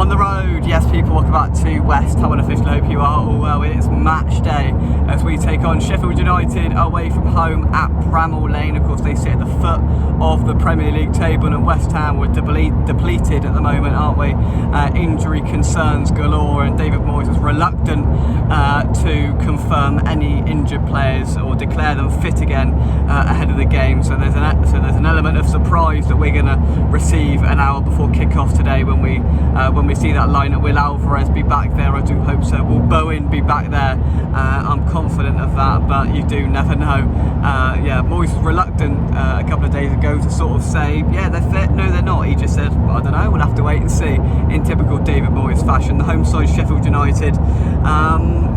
on the road. Yes, people, welcome back to West Ham Unofficial. Hope you are all well. It's match day as we take on Sheffield United away from home at Bramall Lane. Of course, they sit at the foot of the Premier League table, and West Ham were depleted at the moment, aren't we? Injury concerns galore, and David Moyes was reluctant to confirm any injured players or declare them fit again ahead of the game. So there's an element of surprise that we're going to receive an hour before kick-off today when we see that lineup. Will Alvarez be back there? I do hope so. Will Bowen be back there? I'm confident of that, but you do never know. Yeah, Moyes was reluctant a couple of days ago to sort of say, yeah, they're fit. No, they're not. He just said, I don't know, we'll have to wait and see, in typical David Moyes fashion. The home side, Sheffield United,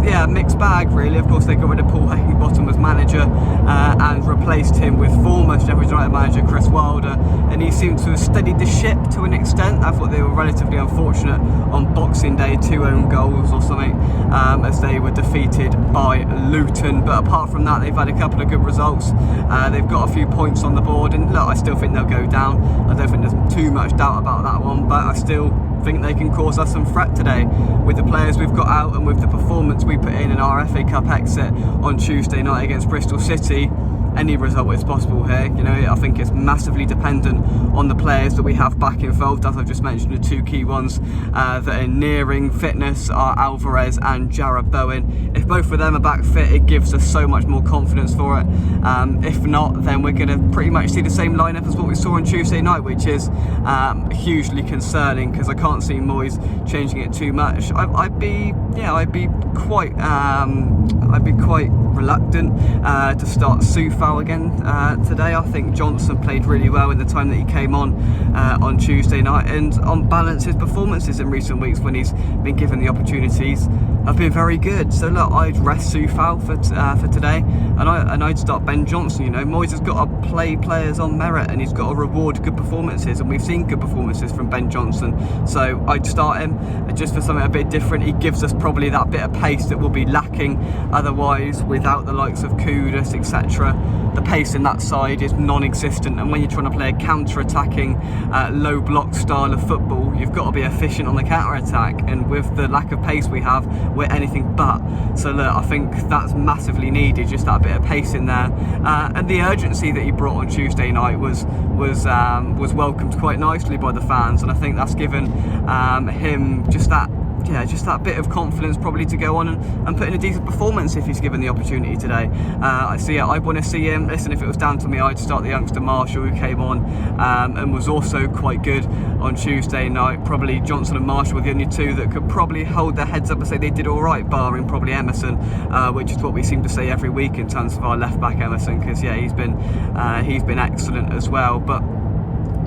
yeah, mixed bag really. Of course, they got rid of Paul Heckingbottom as manager and replaced him with former Sheffield United manager Chris Wilder, and he seemed to have steadied the ship to an extent. I thought they were relatively unfortunate on Boxing Day, 2 own goals or something, as they were defeated by Luton. But apart from that, they've had a couple of good results. They've got a few points on the board, and look, I still think they'll go down. I don't think there's too much doubt about that one, but I still think they can cause us some threat today with the players we've got out and with the performance we put in our FA Cup exit on Tuesday night against Bristol City. Any result is possible here. You know, I think it's massively dependent on the players that we have back involved. As I've just mentioned, the 2 key ones that are nearing fitness are Alvarez and Jarrod Bowen. If both of them are back fit, it gives us so much more confidence for it. If not, then we're going to pretty much see the same lineup as what we saw on Tuesday night, which is hugely concerning, because I can't see Moyes changing it too much. I'd be quite reluctant to start Soufal again today. I think Johnson played really well in the time that he came on Tuesday night, and on balance his performances in recent weeks when he's been given the opportunities have been very good. So look, I'd rest Soufal for today, and I'd start Ben Johnson. You know, Moyes has got to play players on merit, and he's got to reward good performances, and we've seen good performances from Ben Johnson. So I'd start him just for something a bit different. He gives us probably that bit of pace that will be lacking otherwise without the likes of Kudus, etc. The pace in that side is non-existent, and when you're trying to play a counter-attacking low block style of football, you've got to be efficient on the counter-attack, and with the lack of pace we have, we're anything but. So look, I think that's massively needed, just that bit of pace in there, and the urgency that he brought on Tuesday night was welcomed quite nicely by the fans, and I think that's given him just that bit of confidence probably to go on and put in a decent performance if he's given the opportunity today. I want to see him. Listen, if it was down to me, I'd start the youngster Marshall, who came on and was also quite good on Tuesday night. Probably Johnson and Marshall were the only 2 that could probably hold their heads up and say they did all right, barring probably Emerson, which is what we seem to say every week in terms of our left back Emerson, because yeah, he's been excellent as well. But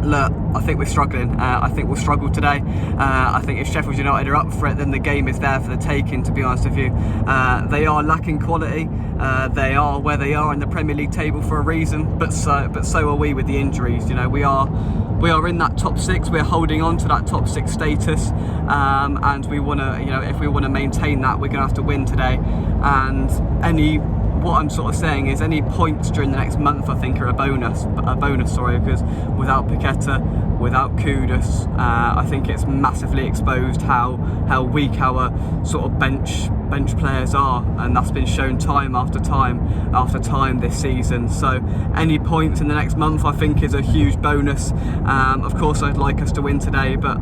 look, I think we're struggling. I think we'll struggle today. I think if Sheffield United are up for it, then the game is there for the taking, to be honest with you. They are lacking quality. They are where they are in the Premier League table for a reason, but so are we with the injuries. You know, we are in that top 6. We're holding on to that top 6 status, and we want to, you know, if we want to maintain that, we're going to have to win today. And what I'm sort of saying is any points during the next month, I think, are a bonus, because without Paqueta, without Kudus, I think it's massively exposed how weak our sort of bench players are, and that's been shown time after time this season. So any points in the next month, I think, is a huge bonus. Of course, I'd like us to win today, but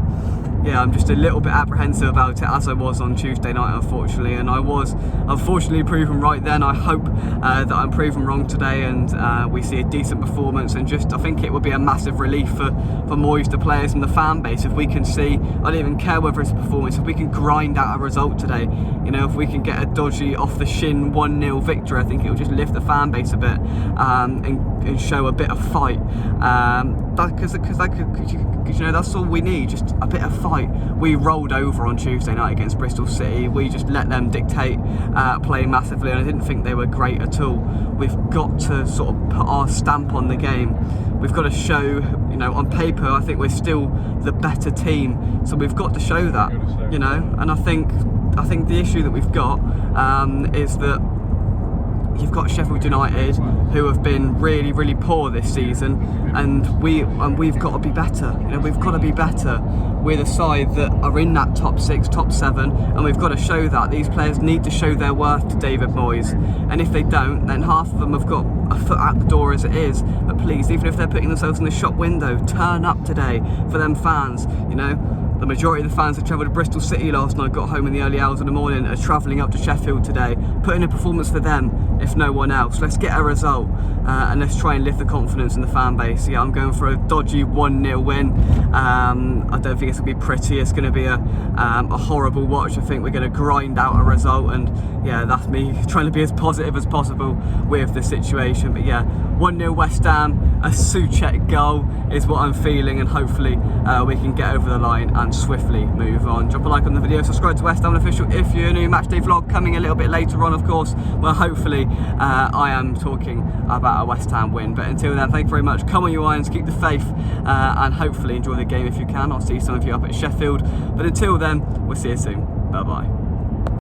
yeah, I'm just a little bit apprehensive about it, as I was on Tuesday night, unfortunately, and I was unfortunately proven right then. I hope that I'm proven wrong today, and we see a decent performance, and just I think it would be a massive relief for Moyes, the players and the fan base, if we can see, I don't even care whether it's a performance, if we can grind out a result today. You know, if we can get a dodgy off the shin 1-0 victory, I think it will just lift the fan base a bit, and show a bit of fight, because you know, that's all we need, just a bit of fight. We rolled over on Tuesday night against Bristol City. We just let them dictate play massively, and I didn't think they were great at all. We've got to sort of put our stamp on the game. We've got to show, you know, on paper, I think we're still the better team, so we've got to show that, you know. And I think the issue that we've got is that, you've got Sheffield United, who have been really, really poor this season, and we've got to be better. You know, we've got to be better. We're the side that are in that top 6, top 7, and we've got to show that. These players need to show their worth to David Moyes, and if they don't, then half of them have got a foot out the door as it is. But please, even if they're putting themselves in the shop window, turn up today for them fans. You know, the majority of the fans that travelled to Bristol City last night, got home in the early hours of the morning, are travelling up to Sheffield today. Put in a performance for them, if no one else. Let's get a result, and let's try and lift the confidence in the fan base. Yeah, I'm going for a dodgy 1-0 win. I don't think it's going to be pretty. It's going to be a horrible watch. I think we're going to grind out a result, and yeah, that's me trying to be as positive as possible with the situation. But yeah, 1-0 West Ham, a Souček goal is what I'm feeling, and hopefully we can get over the line and swiftly move on. Drop a like on the video, subscribe to West Ham Official if you're new. Matchday vlog coming a little bit later on, of course, where hopefully I am talking about a West Ham win. But until then, thank you very much. Come on, you Irons, keep the faith, and hopefully enjoy the game if you can. I'll see some of you up at Sheffield. But until then, we'll see you soon. Bye bye.